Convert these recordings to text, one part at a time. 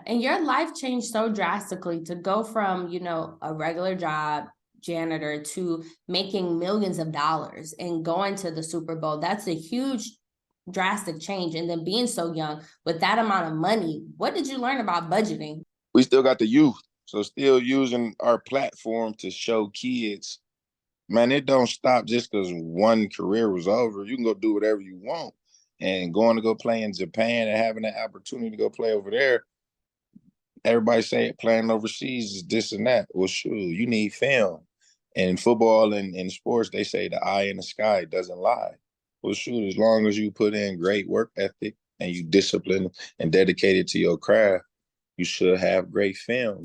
And your life changed so drastically to go from, a regular job, janitor, to making millions of dollars and going to the Super Bowl. That's a huge, drastic change. And then being so young with that amount of money, what did you learn about budgeting? We still got the youth. So still using our platform to show kids, man, it don't stop just because one career was over. You can go do whatever you want. And going to go play in Japan and having that opportunity to go play over there, everybody say playing overseas is this and that. Well, sure, you need film. And football and in sports, they say the eye in the sky doesn't lie. Well, shoot, as long as you put in great work ethic and you discipline and dedicated to your craft, you should have great film.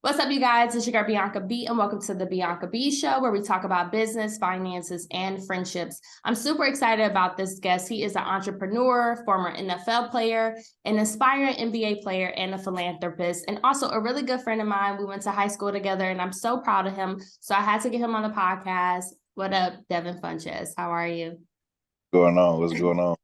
What's up, you guys? It's your girl Bianca B, and welcome to the Bianca B Show, where we talk about business, finances, and friendships. I'm super excited about this guest. He is an entrepreneur, former NFL player, an aspiring NBA player, and a philanthropist, and also a really good friend of mine. We went to high school together, and I'm so proud of him. So I had to get him on the podcast. What up, Devin Funchess? How are you? What's going on?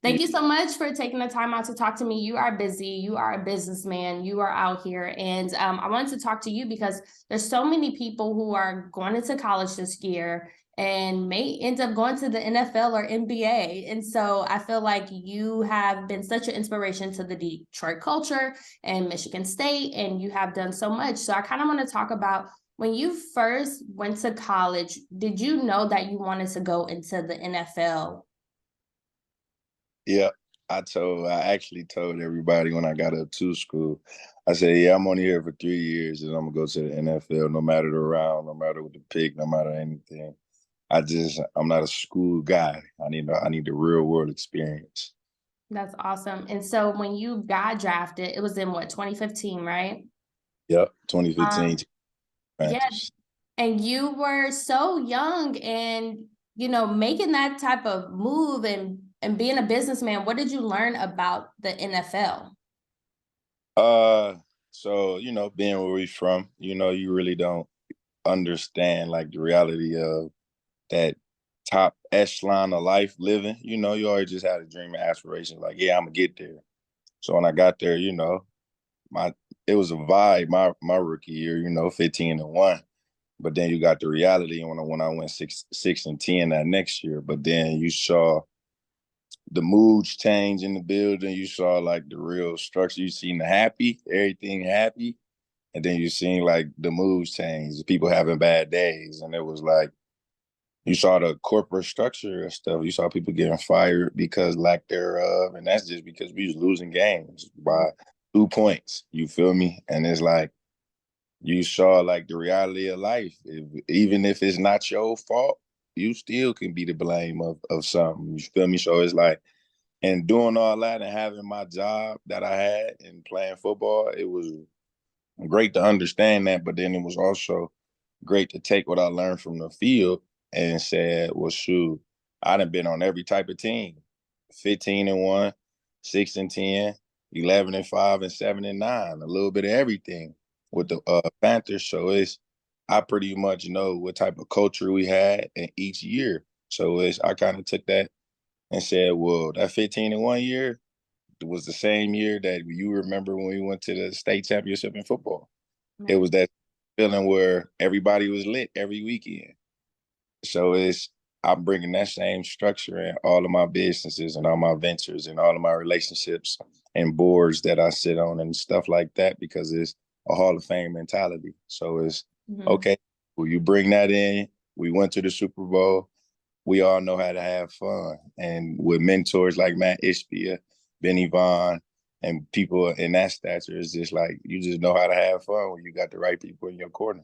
Thank you so much for taking the time out to talk to me. You are busy. You are a businessman. You are out here. And I wanted to talk to you because there's so many people who are going into college this year and may end up going to the NFL or NBA. And so I feel like you have been such an inspiration to the Detroit culture and Michigan State, and you have done so much. So I kind of want to talk about when you first went to college, did you know that you wanted to go into the NFL? Yeah, I actually told everybody when I got up to school, I said, yeah, I'm only here for 3 years and I'm gonna go to the NFL, no matter the round, no matter what the pick, no matter anything. I'm not a school guy. I need the real world experience. That's awesome. And so when you got drafted, it was in what, 2015, right? Yep, 2015. Yes. And you were so young and, making that type of move and being a businessman. What did you learn about the NFL? So, being where we're from, you really don't understand like the reality of that top echelon of life living. You always just had a dream and aspiration, like, yeah, I'm gonna get there. So when I got there, it was a vibe, my rookie year, 15-1. But then you got the reality when I went 6-10 that next year. But then you saw the moods change in the building. You saw like the real structure. You seen everything happy. And then you seen like the moods change, people having bad days. And it was like, you saw the corporate structure and stuff. You saw people getting fired because lack thereof. And that's just because we was losing games by 2 points. You feel me? And it's like, you saw like the reality of life. Even if it's not your fault, you still can be the blame of something. You feel me? So it's like, and doing all that and having my job that I had and playing football, it was great to understand that. But then it was also great to take what I learned from the field and said, well, shoot, I done been on every type of team. 15-1, 6-10, 11-5, and 7-9, a little bit of everything with the Panthers. So I pretty much know what type of culture we had in each year. So I kind of took that and said, well, that 15-1 year was the same year that you remember when we went to the state championship in football. It was that feeling where everybody was lit every weekend. So I'm bringing that same structure in all of my businesses and all my ventures and all of my relationships and boards that I sit on and stuff like that, because it's a Hall of Fame mentality. So okay, well, you bring that in. We went to the Super Bowl. We all know how to have fun. And with mentors like Matt Ishbia, Benny Vaughn, and people in that stature, it's just like, you just know how to have fun when you got the right people in your corner.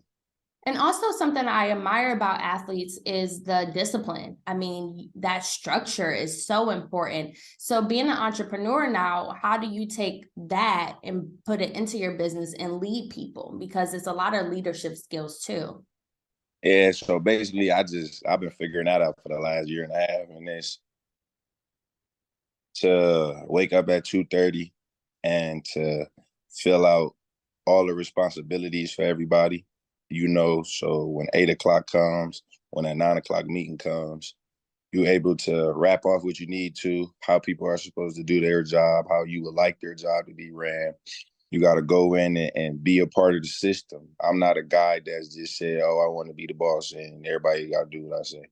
And also something I admire about athletes is the discipline. I mean, that structure is so important. So being an entrepreneur now, how do you take that and put it into your business and lead people? Because it's a lot of leadership skills too. Yeah, so basically I've been figuring that out for the last year and a half, and it's to wake up at 2:30 and to fill out all the responsibilities for everybody. So when 8 o'clock comes, when that 9 o'clock meeting comes, You're able to wrap off what you need to, how people are supposed to do their job, how you would like their job to be ran. You got to go in and be a part of the system. I'm not a guy that's just said, oh, I want to be the boss and everybody got to do what I say.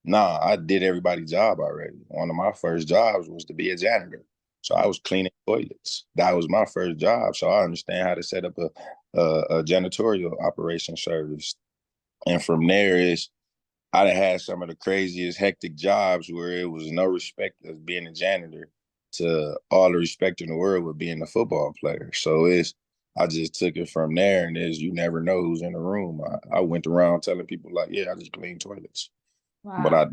Nah, I did everybody's job already. One of my first jobs was to be a janitor. So I was cleaning toilets. That was my first job. So I understand how to set up a janitorial operation service. And from there is I done had some of the craziest hectic jobs where it was no respect as being a janitor to all the respect in the world with being a football player. So I just took it from there, and you never know who's in the room. I went around telling people like, yeah, I just clean toilets. But Wow.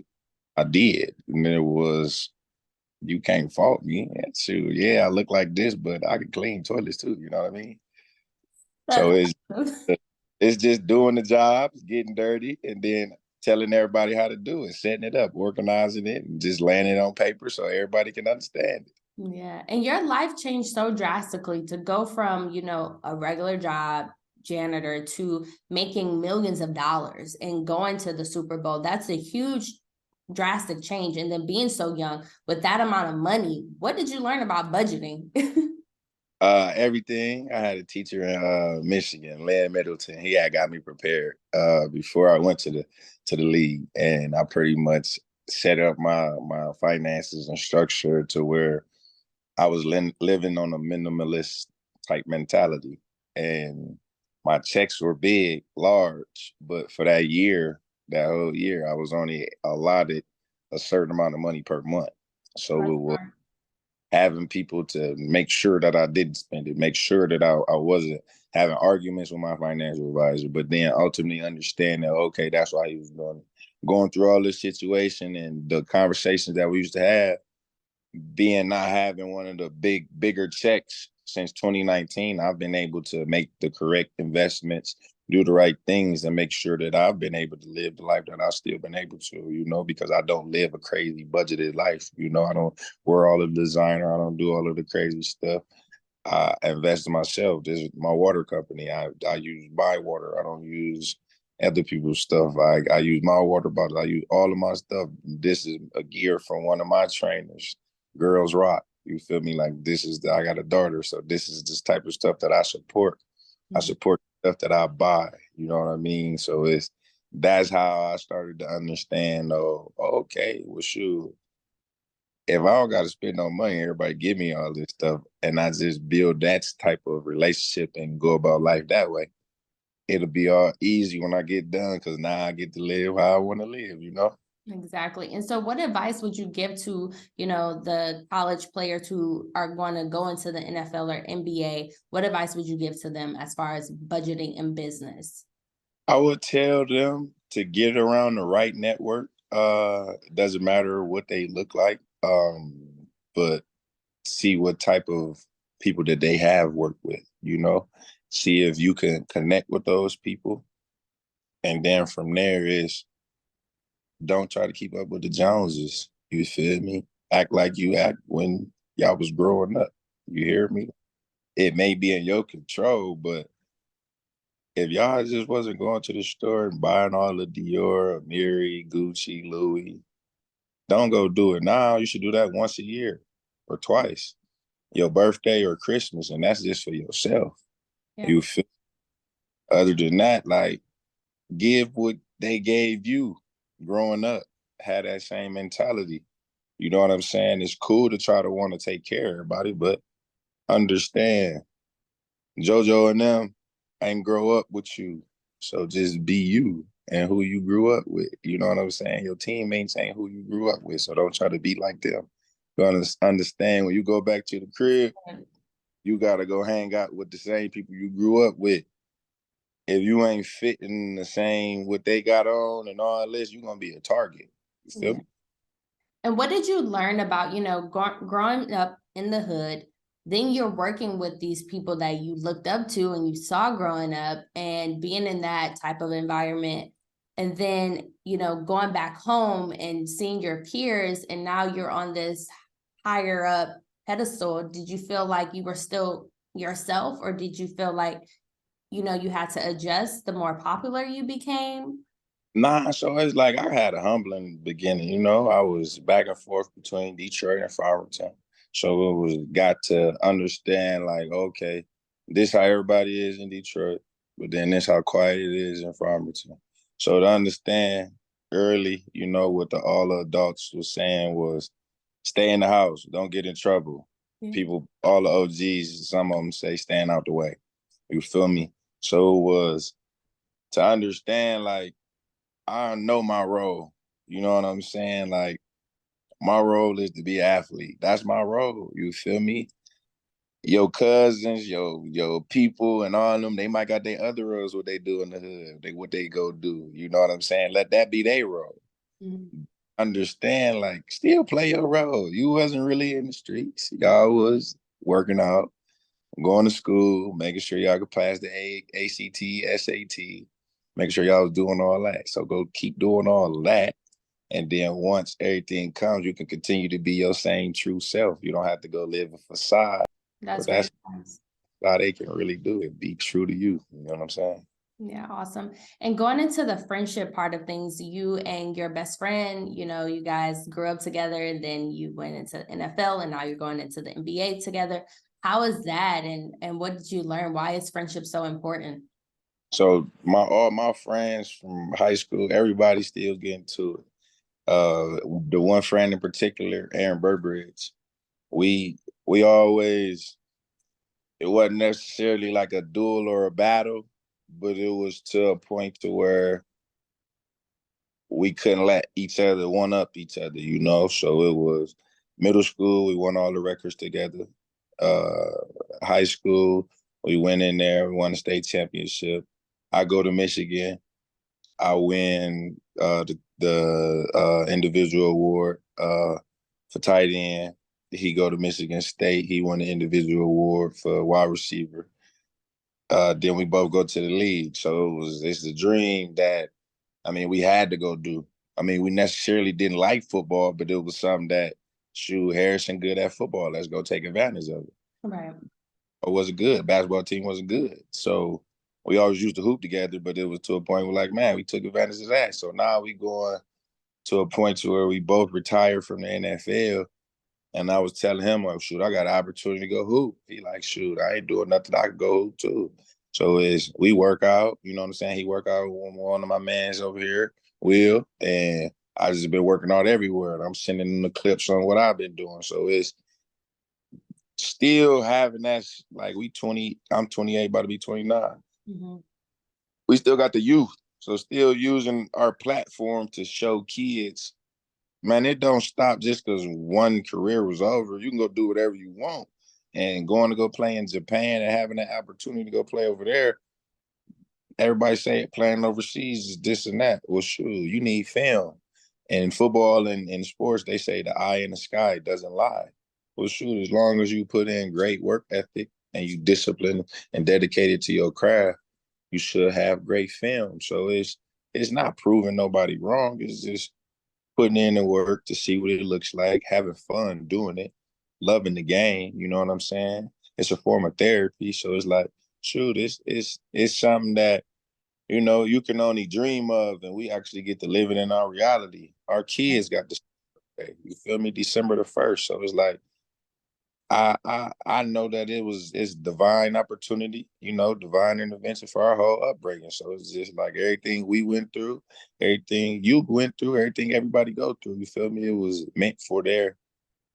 I did. And it was, you can't fault me. And shoot, yeah, I look like this, but I can clean toilets too. You know what I mean? So That's awesome. it's just doing the job, getting dirty, and then telling everybody how to do it, setting it up, organizing it, and just laying it on paper so everybody can understand it. Yeah. And your life changed so drastically to go from, a regular job, janitor, to making millions of dollars and going to the Super Bowl. That's a huge, drastic change. And then being so young with that amount of money, what did you learn about budgeting? Everything. I had a teacher in Michigan, Lynn Middleton. He had got me prepared before I went to the league, and I pretty much set up my finances and structure to where I was living on a minimalist type mentality, and my checks were big, large, but for that whole year, I was only allotted a certain amount of money per month. So it That's was smart. having people to make sure that I didn't spend it, make sure that I wasn't having arguments with my financial advisor, but then ultimately understand that, okay, that's why he was doing it. Going through all this situation and the conversations that we used to have, being not having one of the bigger checks since 2019, I've been able to make the correct investments, do the right things, and make sure that I've been able to live the life that I've still been able to, because I don't live a crazy budgeted life. I don't wear all of the designer. I don't do all of the crazy stuff. I invest in myself. This is my water company. I use my water. I don't use other people's stuff. I use my water bottle. I use all of my stuff. This is a gear from one of my trainers, Girls Rock. You feel me? Like I got a daughter, so this is this type of stuff that I support. I Mhm. support stuff that I buy. You know what I mean? So that's how I started to understand. Oh, okay, well, shoot, if I don't got to spend no money, everybody give me all this stuff, and I just build that type of relationship and go about life that way, it'll be all easy when I get done because now I get to live how I want to live. Exactly. And so what advice would you give to, the college players who are going to go into the NFL or NBA? What advice would you give to them as far as budgeting and business? I would tell them to get around the right network. It doesn't matter what they look like, but see what type of people that they have worked with. See if you can connect with those people. And then from there is don't try to keep up with the Joneses. You feel me? Act like you act when y'all was growing up. You hear me? It may be in your control, but if y'all just wasn't going to the store and buying all the Dior, Amiri, Gucci, Louis, don't go do it now. You should do that once a year or twice, your birthday or Christmas, and that's just for yourself. Yeah. You feel? Other than that, like give what they gave you growing up. Had that same mentality. You know what I'm saying? It's cool to try to want to take care of everybody, but understand JoJo and them ain't grow up with you. So just be you and who you grew up with. You know what I'm saying? Your teammates ain't who you grew up with. So don't try to be like them. You understand when you go back to the crib, you got to go hang out with the same people you grew up with. If you ain't fitting the same what they got on and all this, you're going to be a target. You feel Yeah. me? And what did you learn about, growing up in the hood? Then you're working with these people that you looked up to and you saw growing up and being in that type of environment. And then, going back home and seeing your peers, and now you're on this higher up pedestal. Did you feel like you were still yourself, or did you feel like, you had to adjust the more popular you became? Nah, so it's like I had a humbling beginning, you know. I was back and forth between Detroit and Farmington. So it was got to understand like, okay, this how everybody is in Detroit, but then this how quiet it is in Farmington. So to understand early, you know, what all the adults was saying was stay in the house, don't get in trouble. Yeah. People, all the OGs, some of them say stand out the way. You feel me? So it was to understand like I know my role. You know what I'm saying? Like my role is to be an athlete. That's my role. You feel me? Your cousins, your people, and all of them, they might got their other roles. What they do in the hood, what they go do. You know what I'm saying? Let that be their role. Mm-hmm. Understand, like, still play your role. You wasn't really in the streets. Y'all was working out, going to school, making sure y'all could pass the ACT, SAT, making sure y'all was doing all that. So go keep doing all of that. And then once everything comes, you can continue to be your same true self. You don't have to go live a facade. That's But very that's nice. how they can really do it. Be true to you. You know what I'm saying? Yeah, awesome. And going into the friendship part of things, you and your best friend, you know, you guys grew up together, and then you went into NFL, and now you're going into the NBA together. How is that? And what did you learn? Why is friendship so important? So all my friends from high school, everybody still getting to it. The one friend in particular, Aaron Burbridge, we we always it wasn't necessarily like a duel or a battle, but it was to a point to where we couldn't let each other one up each other, you know. So it was middle school, we won all the records together. High school, we went in there, we won the state championship. I go to Michigan, I win the individual award for tight end. He go to Michigan State, he won the individual award for wide receiver. Then we both go to the league. So it's the dream that we had to go do. We necessarily didn't like football, but it was something that, shoot, Harrison good at football. Let's go take advantage of it. Right. Or was it good? Basketball team wasn't good. So we always used to hoop together, but it was to a point where like, man, we took advantage of that. So now we going to a point to where we both retired from the NFL. And I was telling him, like, shoot, I got an opportunity to go hoop. He like, shoot, I ain't doing nothing. I could go hoop too. So we work out, you know what I'm saying? He work out with one of my mans over here, Will, and I just been working out everywhere. And I'm sending him the clips on what I've been doing. So it's still having that, like I'm 28, about to be 29. Mm-hmm. We still got the youth. So still using our platform to show kids, man, it don't stop just because one career was over. You can go do whatever you want. And going to go play in Japan and having that opportunity to go play over there, everybody say playing overseas is this and that. Well, sure, you need film. And in football and in sports, they say the eye in the sky doesn't lie. Well, shoot, as long as you put in great work ethic and you discipline and dedicated to your craft, you should have great film. So it's not proving nobody wrong. It's just putting in the work to see what it looks like, having fun doing it, loving the game. You know what I'm saying? It's a form of therapy. So it's like, shoot, it's something that you can only dream of, and we actually get to live it in our reality. Our kids got this. You feel me? December the 1st. So it's like I know that it's divine opportunity, divine intervention for our whole upbringing. So it's just like everything we went through, everything you went through, everything everybody go through. You feel me? It was meant for their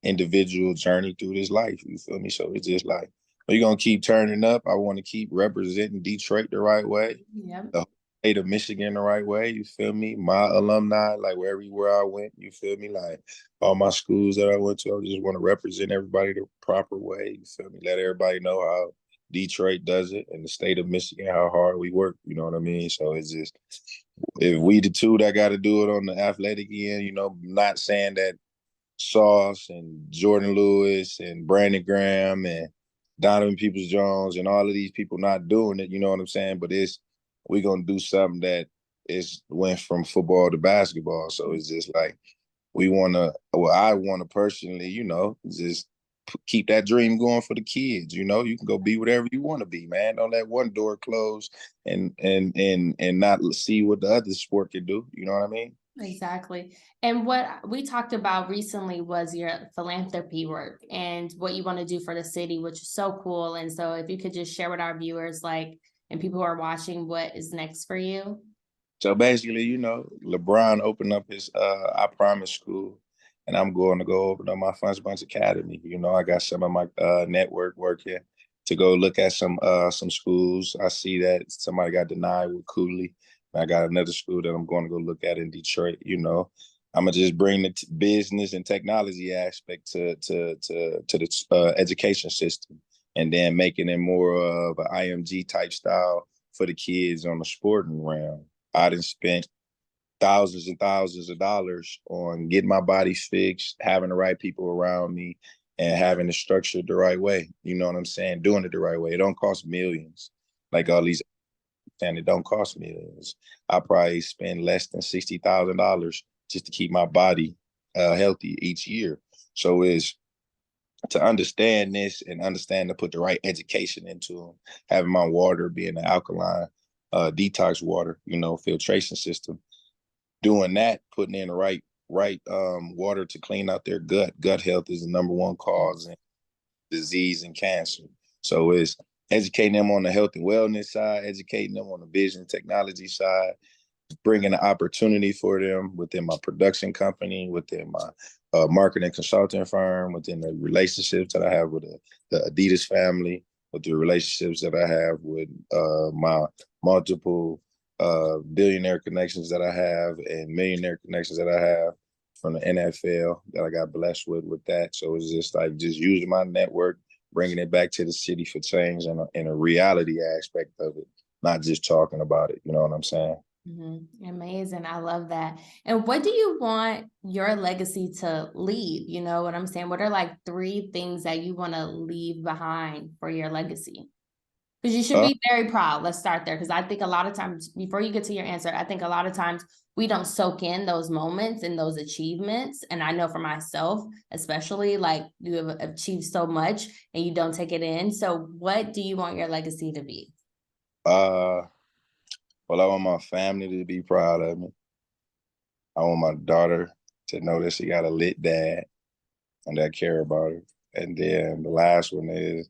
individual journey through this life. You feel me? So it's just like we're gonna keep turning up. I want to keep representing Detroit the right way, Yep. the state of Michigan the right way. You feel me? My alumni, like everywhere I went, you feel me? Like all my schools that I went to, I just want to represent everybody the proper way. You feel me? Let everybody know how Detroit does it and the state of Michigan, how hard we work. You know what I mean? So it's just if we the two that got to do it on the athletic end, not saying that Sauce and Jordan Lewis and Brandon Graham and Donovan Peoples Jones and all of these people not doing it, you know what I'm saying? But we're gonna do something that is went from football to basketball. So it's just like I wanna personally, just keep that dream going for the kids. You know, you can go be whatever you want to be, man. Don't let one door close and not see what the other sport can do. You know what I mean? Exactly. And what we talked about recently was your philanthropy work and what you want to do for the city, which is so cool. And so if you could just share with our viewers, like, and people who are watching, what is next for you? So basically, you know, LeBron opened up his I Promise school, and I'm going to go open up my Funchess Academy. You know, I got some of my network working to go look at some schools. I see that somebody got denied with Cooley. I got another school that I'm going to go look at in Detroit. You know, I'm gonna just bring the business and technology aspect to the education system, and then making it more of an IMG type style for the kids on the sporting realm. I done spent thousands and thousands of dollars on getting my body fixed, having the right people around me, and having it structured the right way. You know what I'm saying? Doing it the right way. It don't cost millions. Like all these, and it don't cost millions. I probably spend less than $60,000 just to keep my body healthy each year. So it's to understand this and understand to put the right education into them, having my water being an alkaline detox water, you know, filtration system, doing that, putting in the right water to clean out their gut. Gut health is the number one cause in disease and cancer. So it's educating them on the health and wellness side, educating them on the vision and technology side, bringing an opportunity for them within my production company, within my marketing consulting firm, within the relationships that I have with the Adidas family, with the relationships that I have with my multiple billionaire connections that I have and millionaire connections that I have from the NFL that I got blessed with that. So it's just like just using my network, bringing it back to the city for change and a reality aspect of it, not just talking about it. You know what I'm saying? Amazing. I love that. And what do you want your legacy to leave? You know what I'm saying? What are like 3 things that you want to leave behind for your legacy? Because you should be very proud. Let's start there. Because I think a lot of times, before you get to your answer, I think a lot of times we don't soak in those moments and those achievements. And I know for myself, especially, like, you have achieved so much and you don't take it in. So what do you want your legacy to be? Uh, well, I want my family to be proud of me. I want my daughter to know that she got a lit dad and that care about her. And then the last one is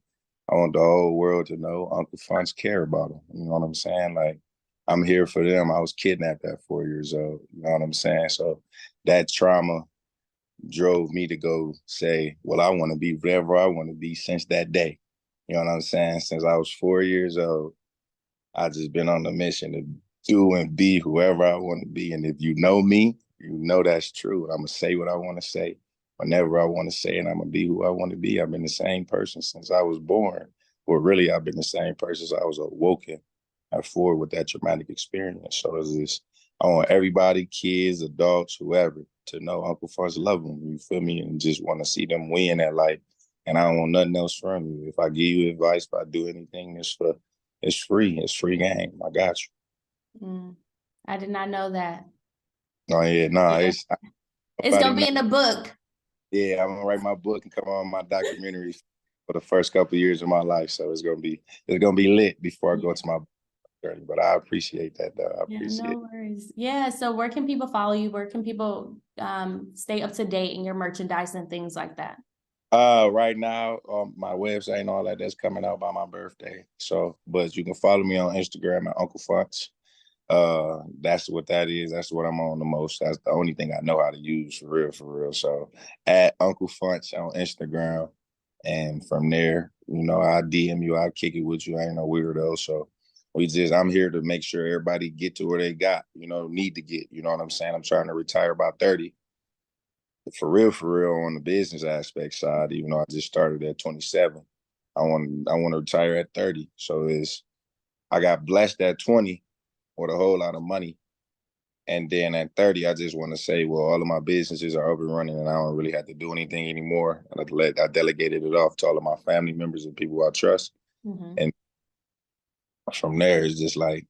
I want the whole world to know Uncle Funch care about them. You know what I'm saying? Like, I'm here for them. I was kidnapped at 4 years old. You know what I'm saying? So that trauma drove me to go say, well, I want to be whatever I want to be since that day. You know what I'm saying? Since I was 4 years old, I just been on the mission to do and be whoever I want to be. And if you know me, you know that's true. I'm gonna say what I want to say whenever I want to say, and I'm gonna be who I want to be. I've been the same person since I was born. Well, really, I've been the same person since I was awoken at 4 with that traumatic experience. So it's just, I want everybody, kids, adults, whoever, to know Uncle Funch love them. You feel me? And just want to see them win at life. And I don't want nothing else from you. If I give you advice, if I do anything, it's free. It's free game. I got you. I did not know that. Oh yeah, no, Yeah. It's gonna be in the book. Yeah, I'm gonna write my book and come on my documentary for the first couple of years of my life. So it's gonna be lit before I go to my journey. But I appreciate that, though. I appreciate no worries. Yeah. So where can people follow you? Where can people stay up to date in your merchandise and things like that? Right now, my website and all that's coming out by my birthday. So, but you can follow me on Instagram at Uncle Funch. That's what that is. That's what I'm on the most. That's the only thing I know how to use for real, for real. So at Uncle Funch on Instagram. And from there, you know, I DM you, I kick it with you. I ain't no weirdo. So I'm here to make sure everybody get to where they need to get. You know what I'm saying? I'm trying to retire by 30. For real, on the business aspect side, even though I just started at 27, I want to retire at 30. So I got blessed at 20 with a whole lot of money. And then at 30, I just want to say, well, all of my businesses are up and running and I don't really have to do anything anymore. And I delegated it off to all of my family members and people I trust. And from there, it's just like,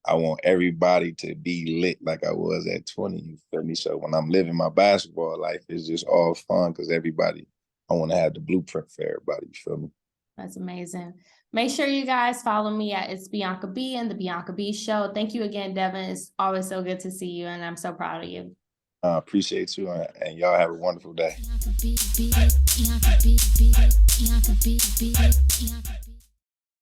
I want everybody to be lit like I was at 20, you feel me? So when I'm living my basketball life, it's just all fun because everybody I want to have the blueprint for everybody. You feel me? That's amazing. Make sure you guys follow me at It's Bianca B and the Bianca B Show. Thank you again, Devin. It's always so good to see you, and I'm so proud of you. I appreciate you, and y'all have a wonderful day.